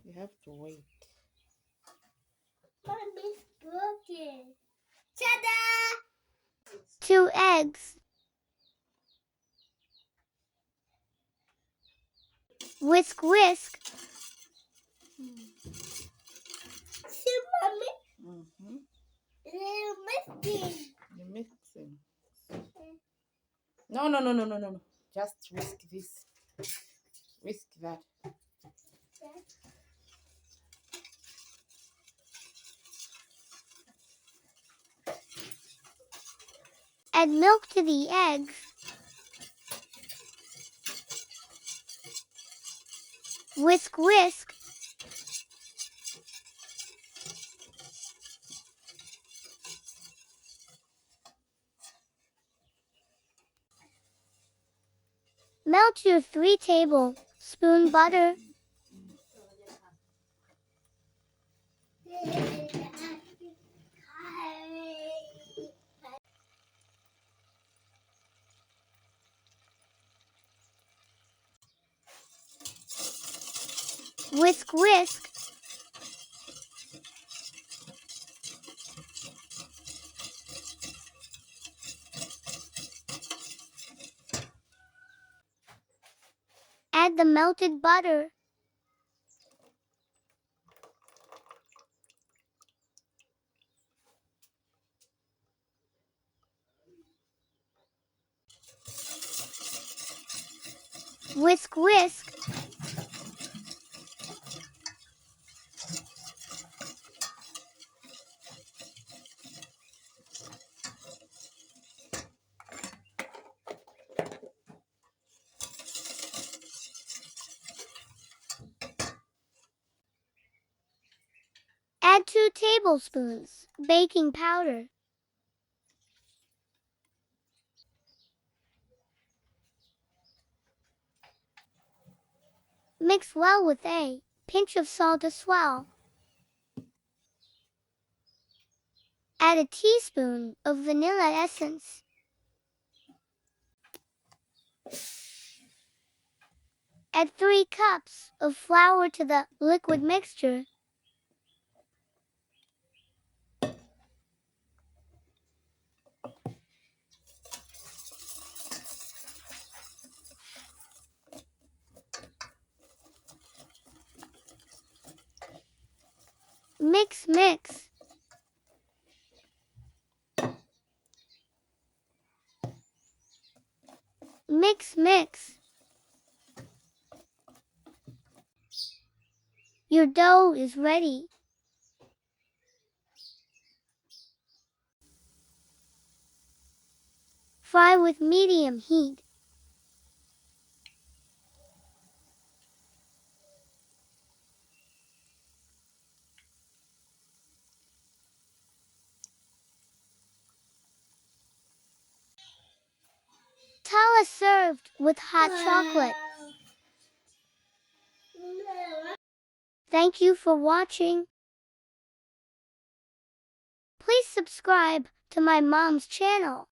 You have to wait. Mommy's broken. Ta-da! 2 eggs. Whisk, whisk. See, Mommy? Mm-hmm. You're missing. You're mixing. No. Just whisk this. Whisk that. Add milk to the eggs. Whisk, whisk. Melt your 3 tablespoon butter. Whisk, whisk. Add the melted butter. Whisk, whisk. Add 2 tablespoons baking powder. Mix well with a pinch of salt as well. Add a teaspoon of vanilla essence. Add 3 cups of flour to the liquid mixture. Mix, mix. Mix, mix. Your dough is ready. Fry with medium heat. Tala served with hot chocolate. Thank you for watching. Please subscribe to my mom's channel.